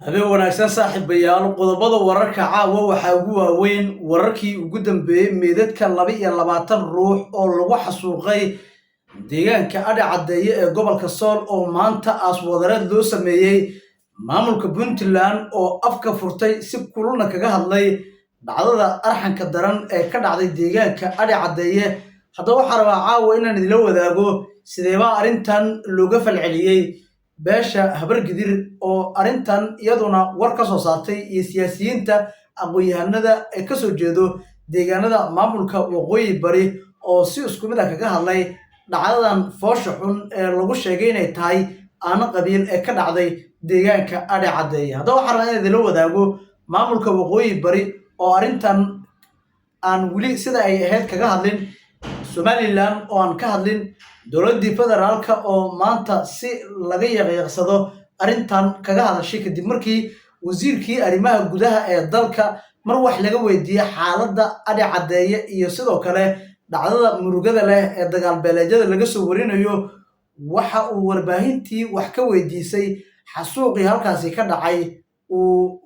habeen wanaagsan saaxiibayaal qodobada wararka caawa waxaa ugu waaweyn wararkii ugu dambeeyay meedadka 22 ruux oo lagu xasuuqay deegaanka Adhe Cadeeye ee gobolka Sool oo maanta aaswadareed loo sameeyay maamulka Puntland oo afka furtay si kululna kaga hadlay dhacdada arxanka daran ee ka dhacday deegaanka Adhe Cadeeye haddaba waxaan rabaa caawa inaan idila wadaago sideeba arrintan looga falceliyay beesha habargidir oo arrintan iyaduna war ka soo saartay iyo siyaasiyiinta aqoon-yahanada ee ka soo jeedo deegaanada maamulka waqooyi bari oo si isku mid ah kaga hadlay dhacdadan foosha xun ee lagu sheegay inay tahay aana qabiil ee ka dhacday deegaanka Adhe Cadeeye haddaba waxaan rabaa inaan idila wadaago maamulka waqooyi bari oo arrintan aan weli sida ay ahayd kaga hadlin Somaliland oo aan ka hadlin dowladda federaalka oo maanta si laga yaqiiqsado arrintan kaga hadashay kadib markii wasiirkii arrimaha gudaha ee dalka mar wax laga weydiiyay xaaladda Adhe Cadeeye iyo sidoo kale dhacdada murugada leh ee dagaal beeleedyada laga soo warinayo waxa uu warbaahintii wax ka weydiisay xasuuqii halkaasi ka dhacay uu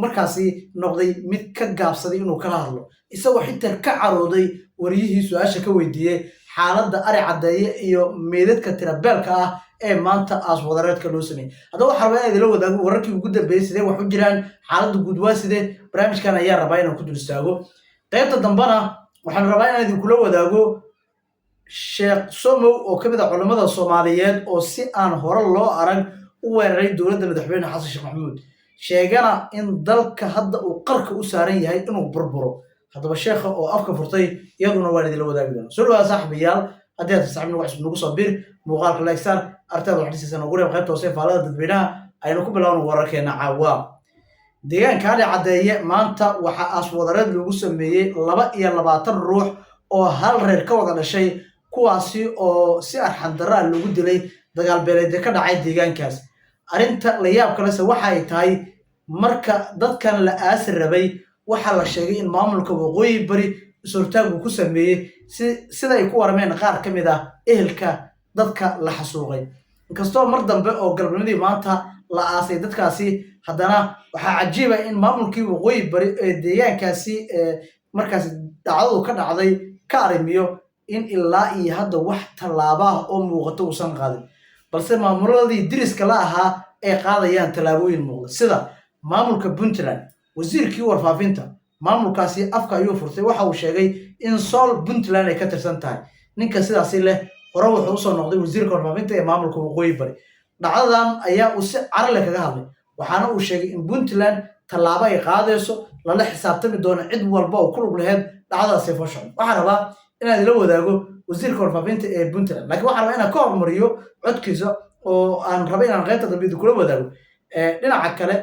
markaasi noqday mid ka gaabsaday inuu kala hadlo isagoo xitaa ka carooday wariyihii su'aasha ka weydiiyay xaaladda Adhe Cadeeye iyo meedadka tirabeelka ah ee maanta aaswadareedka loo sameeyay haddaba waxaan rabaa inaan idila wadaago wararkii ugu dambeeyay sidee wax u jiraan xaaladda guud waa sidee barnaamijkan ayaa rabaa inaan ku dul istaago qaybta dambana waxaan rabaa inaan idinkula wadaago Sheekh Somow oo ka mid ah culimada Soomaaliyeed oo si aan hore loo arag u weeraray dowladda madaxweyne Xasan Sheekh Maxamuud sheegana in dalka hadda uu qarka u saaran yahay inuu burburo haddaba sheekha oo afka furtay iyaduna waan idila wadaagi doonaa soo dhawaada saaxiibayaal haddii aad saaxiibna wax nagu soo bir muuqaalka like sar artada wax dhisiisan ugu reeb qaybta hoose faalada dadweynaha aynu ku bilaawno wararkeena caawa deegaanka Adhe Cadeeye maanta waxa aaswadareed lagu sameeyay 22 ruux oo hal reer ka wada dhashay kuwaasi oo si arxan daraa lagu dilay dagaal beeleed ka dhacay deegaankaas arrinta la yaab kale waxa ay tahay marka dadkan la aasir rabay waxa la sheegay in maamulka waqooyi bari suurtaagu ku sameeyay sida ay ku warmeen qaar ka mid ah ehelka dadka la xasuuqay inkastoo mar dambe oo galbeedkii maanta la aasay dadkaasi haddana waxa cajiib ah in maamulkii waqooyi bari ee deegaankaasi markaas dhacdadu ka dhacday ka arimiyo in ilaa iyo hadda wax tallaabo ah oo muuqato uusan qaadin balse maamuladii diriska la ahaa ay qaadayaan tallaabooyin muuqda sida maamulka Puntland wasiirkii warfaafinta maamulkaasi afka ayuu furtay waxa uu sheegay in Sool Puntland ay ka tirsan tahay ninka sidaas leh hore wuxuu soo noqday wasiirka warfaafinta ee maamulka waqooyi bari dhacdadan ayaa uu si carale kaga hadlay waxaana uu sheegay in Puntland tallaabo ay qaadayso lala xisaabtami doono cid walba oo ku lug lahayd dhacdadaasi fooshan waxaan rabaa inaan idila wadaago wasiirka warfaafinta ee Puntland laakiin waxaan rabaa inaan ka hormariyo codkiisa oo aan rabay inaan qaybta dambe kula wadaago dhinaca kale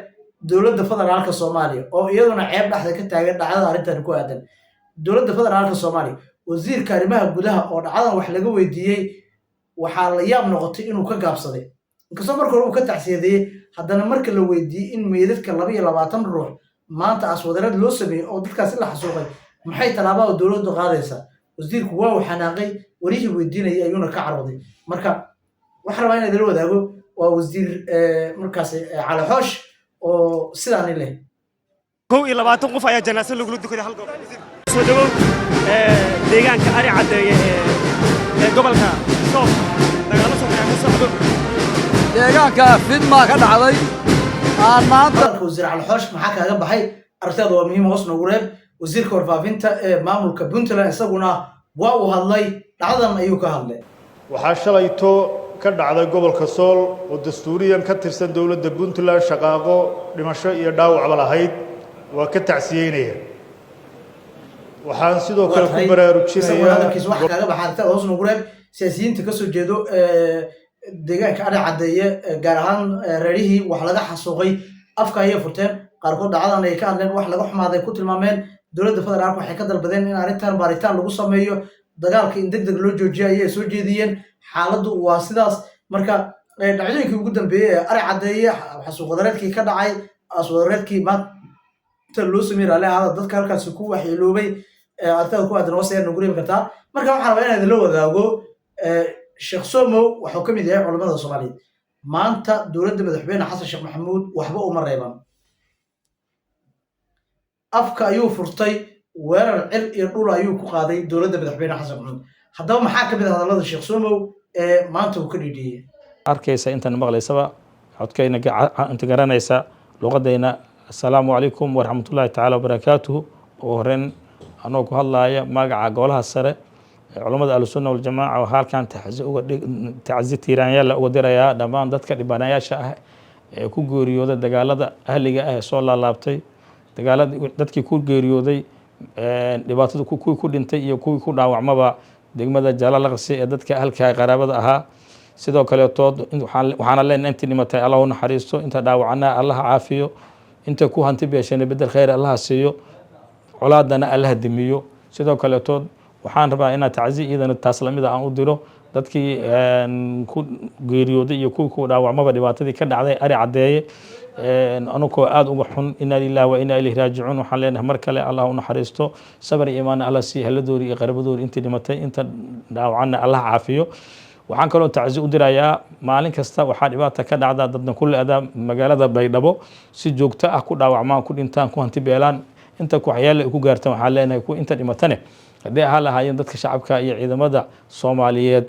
dowladda federaalka Soomaaliya oo iyaduna ceeb dhaxda ka taagan dhacdada arrintan ku aadan dowladda federaalka Soomaaliya wasiirka arrimaha gudaha oo dhacdadan wax laga weydiiyay waxa la yaab noqotay inuu ka gaabsaday inkastoo markii hore uu ka tacsiyadeeyay haddana marka la weydiiyay in meedadka 22 ruux maanta aaswadareed loo sameeyay oo dadkaasi la xasuuqay maxay tallaabada dowladdu qaadaysaa wasiirku waa uu xanaaqay warihii weydiinayay ayuuna ka carooday marka waxaan rabaa inaan idila wadaago waa wasiir markaas Cali Xoosh oo sidaan leh 22 qof ayaa janaasad lagu dukaday hal goob soo dhawow deegaanka Adhe Cadeeye ee gobolka Sool dagaalo ka socdo deegaanka fidma ka dhacday aan maanta wasiir Cali Xoosh maxaa kaaga baxay arrintaada waa muhiim hoos noogu reeb wasiirka warfaafinta ee maamulka Puntland isaguna waa uu hadlay dhacdadan ayuu ka hadlay waxaa shalayto ka dhacday gobolka Sool oo dastuuriyan ka tirsan dawladda Puntland shaqaaqo dhimasho iyo dhaawacba lahayd waa ka tacsiyeynaya waxaan sidoo kale ku baraarujinayaa wax kaaga baxay hoos noogu reeb siyaasiyiinta ka soo jeedo deegaanka Adhe Cadeeye gaar ahaan reerihii wax laga xasuuqay afka ayay furteen qaarkood dhacdadan ay ka hadleen wax laga xumaaday ku tilmaameen dowladda federaalka waxay ka dalbadeen in arrintan baaritaan lagu sameeyo dagaalka in degdeg loo joojiyo ayay soo jeediyeen xaaladdu waa sidaas marka dhacdooyinkii ugu dambeeyay ee Adhe Cadeeye xasuuqadareedkii ka dhacay aaswadareedkii maanta loo sameeyay raalli ahada dadka halkaasi ku waxyeeloobay artada ku aadan hoos ayaan nagu reebi kartaa marka waxaan rabaa inaan idila wadaago Sheekh Somow wuxuu ka mid yahay culimada Soomaaliyeed maanta dowladda madaxweyne xasan sheekh maxamuud waxba uma reeban afka ayuu furtay weerar cir iyo dhul ayuu ku qaaday dowladda madaxweyne xasan maxamuud haddaba maxaa ka mid ah hadallada sheekh Somow ee maanta uu ka dhigay arkaysa intan maqlaysaba codkayna inta garanaysa luqadayna assalaamu calaykum waraxmatullaahi tacaala wabarakaatuhu oo horeen anoo ku hadlaaya magaca golaha sare ee culamada ahlusunna waljamaaca oo halkan tacsi tiiraanyaal uga dirayaa dhammaan dadka dhibanayaasha ah ee ku geeriyooday dagaalada ahliga ah ee soo laalaabtay dadkii ku geeriyooday dhibaatada kuwii ku dhintay iyo kuwii ku dhaawacmaba degmada Jaalalaqsi ee dadka ahalka qaraabada ahaa sidoo kale waxaana leenahay intii dhimatay Allah u naxariisto inta dhaawacana Allah caafiyo inta ku hanti beeshana bedel khayr Allah siiyo colaadana Allah dimiyo sidoo kale waxaan rabaa inaan tacsi iidan taas lamida aan u diro dadkii ku geeriyooday iyo kuwii ku dhaawacmaba dhibaatadii ka dhacday ari cadeeye anukoo aad uga xun inna lillahi wa inna ilayhi raajicuun waxaan leenahay mar kale Allah u naxariisto sabr iyo iimaan Allah sii haladoori iyo qarabadoori intii dhimatay inta dhaawacana Allah caafiyo waxaan kaloo tacsi u dirayaa maalin kasta waxaa dhibaato ka dhacda dadna kulli adaa magaalada Baydhabo si joogto ah ku dhaawacmaan ku dhintaan ku hanti beelaan inta ku waxyaalo ku gaartaan waxaan leenahay ku inta dhimatane haddii ahaa lahaayeen dadka shacabka iyo ciidamada Soomaaliyeed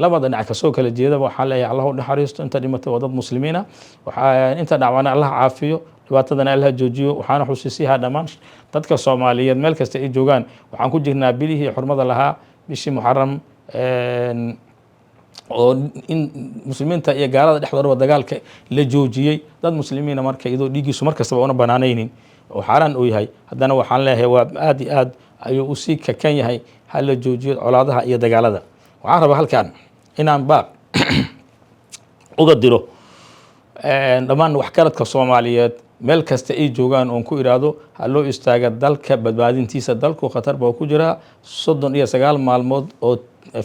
labada dhinac ka soo kala jeedaba waxaan leeyahay Allah u naxariisto inta dhimatay waa dad muslimiina waxaa inta dhaawacana Allah caafiyo dhibaatadana Allah joojiyo waxaana xusuusiyaa dhammaan dadka Soomaaliyeed meel kasta ay joogaan waxaan ku jirnaa bilihii xurmada lahaa bishii Muharram oo in muslimiinta iyo gaalada dhexdooda dagaalka la joojiyay dad muslimiina marka iyadoo dhiigiisu markastaba una banaanaynin oo xaraan uu yahay haddana waxaan leeyahay waa aad iyo aad ayuu u sii kakan yahay hal la joojiyo colaadaha iyo dagaalada waxaan rabaa halkan inaan baaq uga diro dhammaan waxgaradka Soomaaliyeed meel kasta ay joogaan oon ku iraado ha loo istaaga dalka badbaadintiisa dalku khatar baa ku jira 39 maalmood oo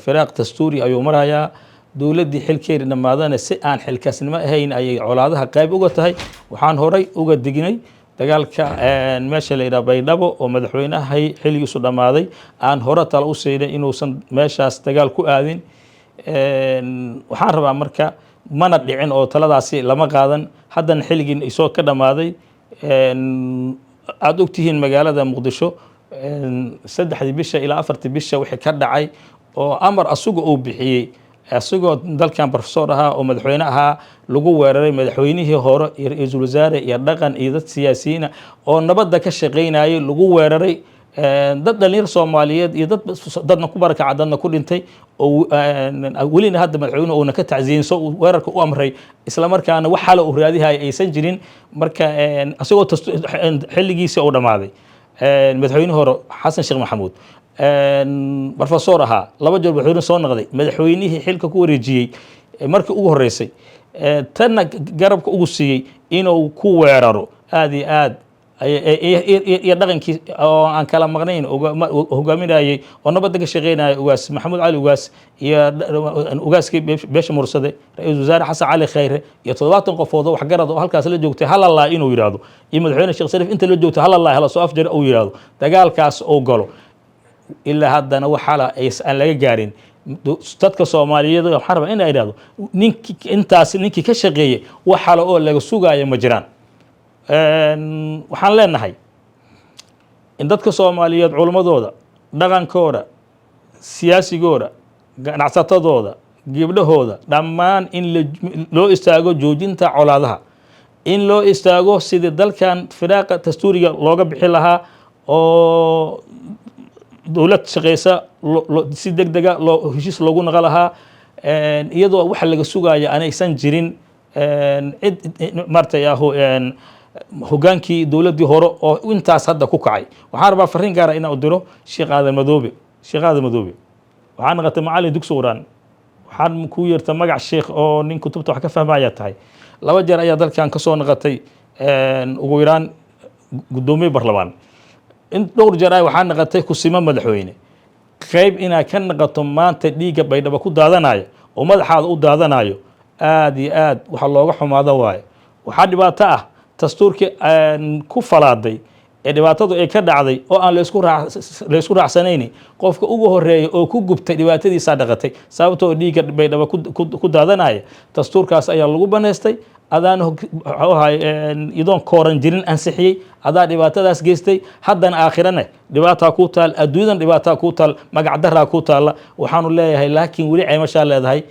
firaaq dastuuri ayuu marayaa dowladii xilkeedii dhamaadana si aan xilkaasnimo ahayn ayay colaadaha qayb uga tahay waxaan horay uga dignay dagaalka meesha la yiraahdo Baydhabo oo madaxweynaha xilligiisu dhamaaday aan hore tala u seeday inuusan meeshaas dagaal ku aadin waxaan rabaa marka mana dhicin oo taladaasi lama qaadan haddana xilligii isoo ka dhamaaday aad ogtihiin magaalada Muqdisho 3 bisha ilaa 4 bisha wixii ka dhacay oo amar asugu uu bixiyay asagoo dalkan professor ahaa oo madaxweyne ahaa lagu weeraray madaxweynihii hore iyo ra'iisul wasaare iyo dhaqan iyo dad siyaasiyiin oo nabadda ka shaqeynayay lagu weeraray dad dhalinyar Soomaaliyeed iyo dadna ku barakacay dadna ku dhintay oo welina hadda madaxweynuhu uu ka tacsiin soo weerarka u amray isla markaana wax xal u raadihay aysan jirin marka asagoo xilligiisa uu dhamaaday madaxweynuhu hore Xasan Sheekh Maxamuud professor ahaa laba jeer madaxweyne soo noqday madaxweynihii xilka ku wareejiyay markii ugu horeysay tanna garabka ugu siiyay inuu ku weeraro aad iyo aad iyo dhaqankii oo aan kala maqnayn hogaaminayay oo nabadda ka shaqeynayay ugaas Maxamuud Cali ugaas iyo ugaaskii beesha mursade ra'iisul wasaare Xasan Cali Khayre iyo 70 qofood oo wax garad oo halkaas la joogtay hal Allah inuu yiraahdo iyo madaxweyne Sheekh Sharif inta la joogtay hal Allah hala soo afjar uu yiraahdo dagaalkaas oo galo ilaa haddana waxaa aan laga gaarin dadka Soomaaliyeed waxaan rabaa inay yiraahdo ninkii ka shaqeeyay waxa la oo laga sugayo ma jiraan waxaan leenahay in dadka Soomaaliyeed culimadooda dhaqankooda siyaasigooda ganacsatadooda gabdhahooda dhammaan in loo istaago joojinta colaadaha in loo istaago sidii dalkan firaaqa dastuuriga looga bixi lahaa oo dowlad shaqeysa si degdega loo heshiis loogu naqal lahaa iyadoo waxa laga sugayo aanaysan jirin cid martay hogaankii dowladii hore oo intaas hadda ku kacay waxaan rabaa fariin gaar ah inaan u diro Sheekh Aadan Madoobe waxaan naqatay macallin dugsi Quraan waxaan ku yeertay magac sheekh oo nin kutubta wax ka fahmaya tahay laba jeer ayaa dalkan ka soo naqatay ugu yaraan gudoomiye baarlamaan in dhowr jeer ay waxaan naqatay ku sima madaxweyne qayb inaa ka naqato maanta dhiiga Baydhabo ku daadanayo oo madaxaada u daadanayo aad iyo aad waxa looga xumaado waayo waxa dhibaato ah dastuurkii ku falaaday ee dhibaatadu ay ka dhacday oo aan la isku raacsanayni qofka ugu horeeya oo ku gubtay dhibaatadiisa dhaqatay sababtoo dhiigga baydhabo ku daadanaya dastuurkaas ayaa lagu baneystay adaan idoon kooran jirin ansixiyey adaa dhibaatadaas geystay haddana aakhirana dhibaataa ku taal adduunyadan dhibaataa ku taal magac daraa ku taalla waxaanu leeyahay laakiin weli caymashaa leedahay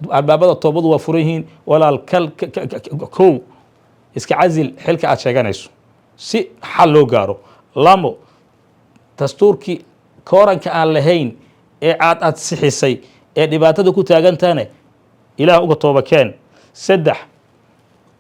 albaabada toobadu waa furan yihiin walaal kow iska casil xilka aad sheeganayso si xal loo gaaro lamo dastuurkii kooranka aan lahayn ee aad sixisay ee dhibaatada ku taagantahane ilaah uga tooba keen saddex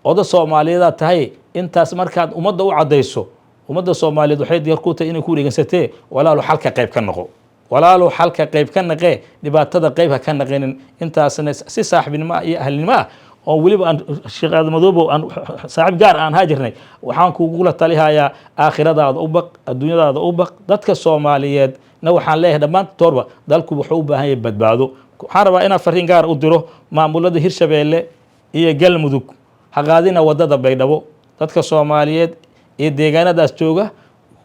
oda soomaaliyeed tahay intaas markaad ummadda u cadayso ummadda Soomaaliyeed waxay diyaar ku tahay inay ku wareegsatay walaalo xalka qayb ka noqo walaalo xalka qayb ka naqee dhibaatada qayb ha ka naqeenin intaasna si saaxiibnimo iyo ahlnimo oo waliba aan shaqada madoobo aan saaxiib gaar aan haajirnay waxaan kuugu la talihayaa aakhiradaada u baq adduunyadaada u baq dadka Soomaaliyeed na waxaan leeyahay dhammaan toorba dalku wuxuu u baahan yahay badbaado waxaan rabaa inaan fariin gaar u diro maamulada Hirshabeelle iyo Galmudug haqaadina wadada Baydhabo dadka Soomaaliyeed ee deegaanadaas jooga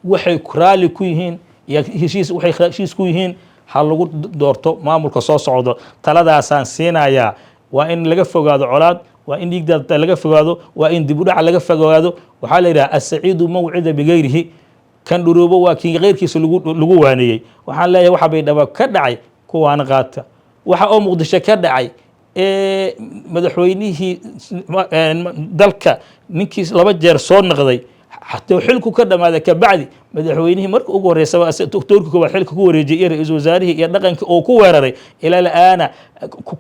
waxay raali ku yihiin waxay heshiis ku yihiin hal lagu doorto maamulka soo socdo taladaasaan siinayaa waa in laga fogaado colaad waa in dhiigda laga fogaado waa in dib u dhac laga fogaado waxa la yiraahdaa as-sa'iidu maw'ida bigayrihi kan dhuruubo waa kii qeyrkiisa lagu waaniyay waxaan leeyahay waxa Baydhabo ka dhacay kuwaana qaata waxa oo Muqdisho ka dhacay madaxweynihii dalka ninkii laba jeer soo noqday حتى حلكو كذا ماذا كبعدي مدحوينه مرك أقول سواء دكتورك كوا حلك كوا رجيء رئيس وزاره يدقن أو كوارري إلى الآن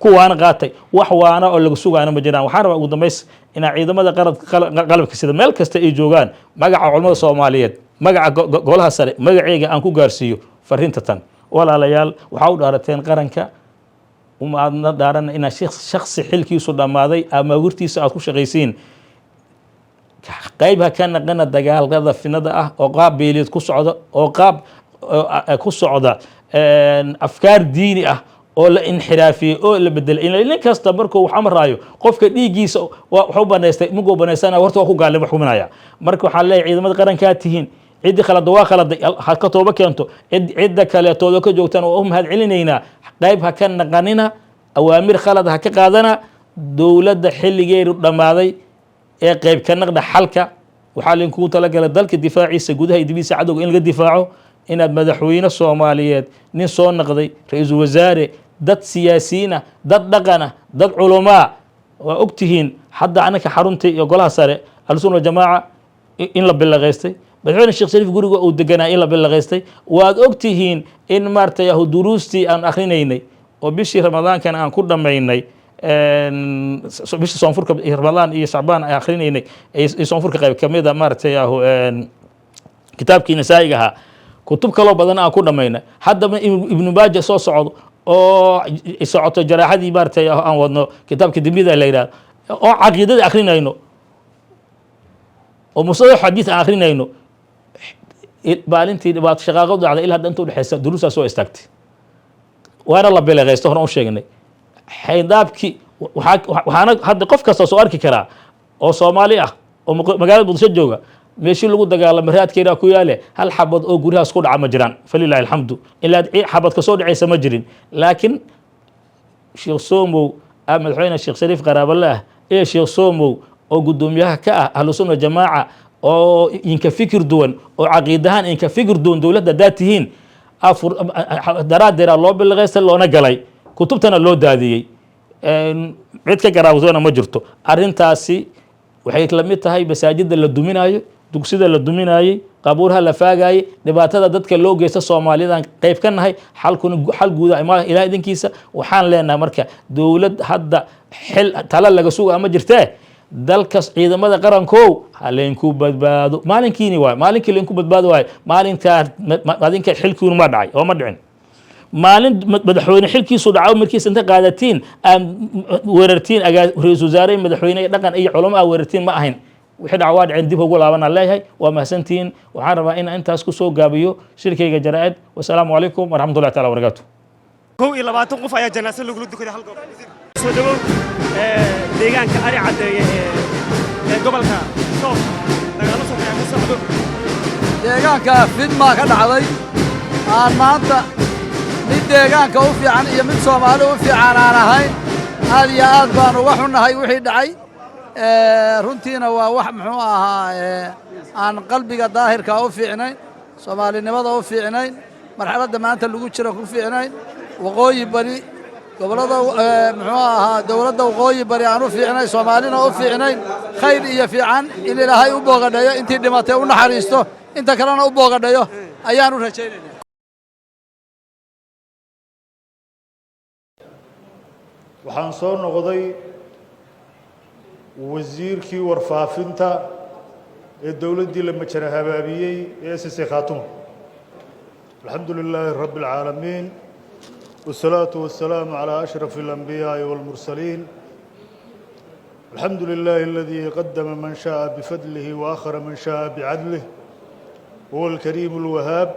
كوانا قاتي وحوانا أو لقسوق أنا مجنان وحارب أقول ميس إن عيدا ماذا قلب كسيدا ملك استيجوجان مجا علماء الصوماليات مجا قولها سري مجا عيجا أنكو جارسيو فرينتتن ولا ليال وحاول أرتين قرنك وما دارنا إن شخص حلكي صدام ماذي أما ورتي سأكون شغيسين قيبها كان قنا دجال هذا في ندى أو قاب بيليد كسعودة أو قاب كسعودة أفكار ديني أو الانحرافي أو اللي بدل إن كاستمركوا وحمر رايو قف كديجيس وحبنا مجو بنيسانا ورتوا أخو قال محومنا يا مركو حلا عيد ما قرن كاتهين عيد خلد دواخل حكتوا بكينتو عيد كلا تودك جوتنا وهم هاد علينا قيبها كان قنينا أوامر خلد هك قادنا دولة حل غير رمادي ee qayb ka naqda xalka waxa leen ku talagalay dalka difaaciisa gudaha iyo dibisa cadowga in laga difaaco inaad madaxweyne Soomaaliyeed nin soo noqday ra'iisul wasaare dad siyaasiyiin dad dhaqana dad culamaa waa ogtihiin hadda anaka xarunta iyo golaha sare al-sunna jamaa in la bilaqaystay madaxweyne Sheekh Shariif guriga uu deganaa in la bilaqaystay waad ogtihiin in maartay duruustii aan akhrineynay oo bishii Ramadaankan aan ku dhameynay بيش صنفور رمضان إيه شعبان آخرين إيه صنفور كقيب كميدا مارت ياهو كتاب كنسائها كتب كلام بدنا أكون مينا حتى ابن باجة صعد أو صعد الجراحة دي مارت ياهو أن ودنا كتاب كدبيدا ليلا أو عقيدة آخرين إنه ومصطلح حديث آخرين إنه بالنتي بعد شغاغود على إلها أنتوا الحساب دروس سو استكتي وأنا الله بلا غير استهرون شيء حيدابكي waxaana hadda qof kasta soo arki kara oo Soomaali ah oo magaalada Muqdisho jooga meeshii lagu dagaalamay raadkeeda ku yaale hal xabad oo guriyaas ku dhaca ma jiraan falillahi alhamdu ilaa xabad ka soo dhacaysa ma jirin laakiin Sheekh Soomow madaxweyne Sheekh Shariif Qaraaballah ee Sheekh Soomow oo gudoomiyaha ka ah ahlusunna jamaa oo inka fikir duwan oo caqiidahan inka fikir duwan dawladda daatihiin afur daraadira loo bilqaysay loona galay kutubtana loo daadiyay cid ka garaawdona ma jirto arintaasi waxay la mid tahay masaajida la duminayo dugsida la duminaayay qabuuraha la faagayay dhibaatada dadka loo geysta Soomaaliyeed qayb ka nahay xal guud ah ilaa idinkiisa waxaan leenahay marka dawlad hadda xil tala laga suuga ma jirtee dalkas ciidamada qarankow haleenku badbaado maalinkiini waay maalinkii leenku badbaado waay maalinka xilkiinu ma dhacay oo ma dhicin maalin madaxweyne xilkiisu dhaco markiis inta qaadatiin aan weerartiin ra'iisul wasaare madaxweyne dhaqan iyo culamaa weerartiin ma ahayn wixii dhacwaa dhacin dib ugu laaban leeyahay waa mahsantiin waxaan rabaa in intaas ku soo gaabiyo shirkayga jaraa'id wassalaamu calaykum waraxmatullaahi ta'ala wabarakaatuh kow iyo 20 qof ayaa janaasa lagu dukaday hal goob soo dhawow deegaanka ari cadeeye ee gobolka Soob dagaalo soo socdo deegaanka fidmaa ka dhacday aan maanta mid deegaanka u fiican iyo mid Soomaali u fiican aan ahayn aad iyo aad baan uga xunnahay wixii dhacay runtiina waa wax muxuu ahaa aan qalbiga daahirka u fiicnayn Soomaalinimada u fiicnayn marxaladda maanta lagu jiro ku fiicnayn waqooyi bari gobolada muxuu ahaa dawladda waqooyi bari aan u fiicnayn Soomaalina u fiicnayn khayr iyo fiican in Ilaahay u boogadhayo intii dhimatay u naxariisto inta kalena u boogadhayo ayaan u rajaynaynaa waxaan soo noqday wasiirkii warfaafinta ee dawladdii la majara habaabiyey ee SSC Khaatuum alxamdu lilaahi rabbi alcaalamiin والصلاة والسلام على أشرف الأنبياء والمرسلين الحمد لله الذي قدم من شاء بفضله وآخر من شاء بعدله هو الكريم الوهاب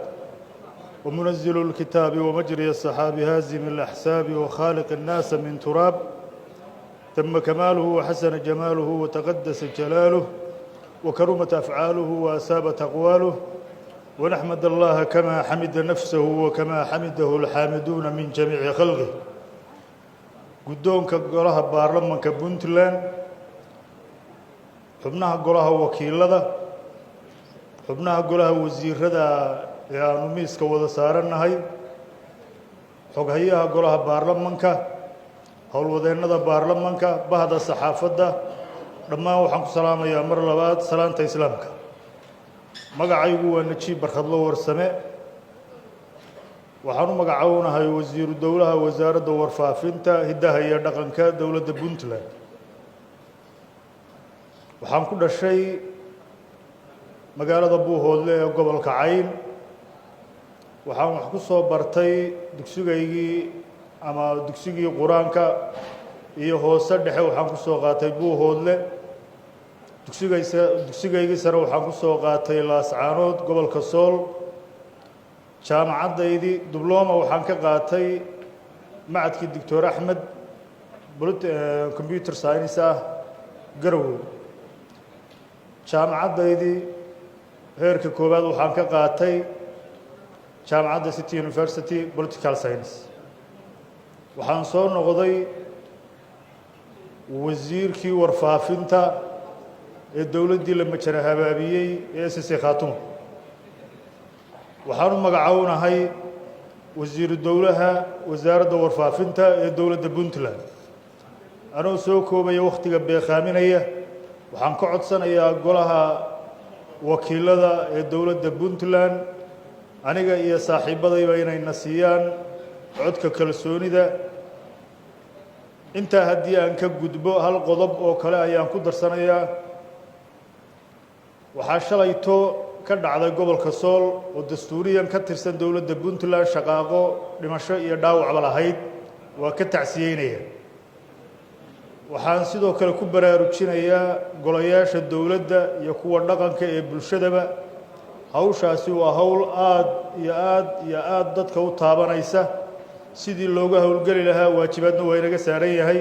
ومنزل الكتاب ومجري السحاب هازم الأحساب وخالق الناس من تراب تم كماله وحسن جماله وتقدس جلاله وكرمت أفعاله وأسابت أقواله ونحمد الله كما حمد نفسه وكما حمده الحامدون من جميع خلقه قدونك قولها بارلمانك بنتلاند xubnaha golaha wakiilada xubnaha golaha wasiirada ee aanu miiska wada saaranahay xoghayaha golaha baarlamaanka howlwadeennada baarlamaanka bahda saxaafadda dhammaan waxaan ku salaamayaa mar labaad salaanta islaamka magacaygu waa Najiib Barkhadlo Warsame waxaan u magacawnahay wasiiru dowlaha wasaaradda warfaafinta hidaha iyo dhaqanka dowladda Puntland waxaan ku dhashay magaalada Buuhoodle ee gobolka Cayn waxaan wax ku soo bartay dugsigii quraanka iyo hoose dhexe waxaan ku soo qaatay Buuhoodle dugsigaygii sare waxaan ku soo qaatay Laascaanood gobolka Sool jaamacadaydii dibloma waxaan ka qaatay macadkii Dr. Axmed computer science Garowe jaamacadaydii heerka koowaad waxaan ka qaatay jaamacadda City University Political Science waxaan soo noqday wasiirkii warfaafinta ee dawladdii la majara habaabiyey ee SSC Khaatuum waxaan u magacawnahay wasiiru dowlaha wasaaradda warfaafinta ee dowladda Puntland anoo soo koobaya waqtiga beeqaaminaya waxaan ka codsanayaa golaha wakiilada ee dowladda Puntland aniga iyo saaxiibadayba inay nasiyaan codka kalsoonida inta haddii aan ka gudbo hal qodob oo kale ayaan ku darsanayaa waxaa shalayto ka dhacday gobolka Sool oo dastuuriyan ka tirsan dowladda Puntland shaqaaqo dhimasho iyo dhaawacba lahayd waa ka tacsiyeynaya waxaan sidoo kale ku baraarujinayaa golayaasha dawladda iyo kuwa dhaqanka ee bulshadaba hawshaasi waa hawl aad iyo aad dadka u taabanaysa sidii looga hawlgeli lahaa waajibaadna waa inaga saaran yahay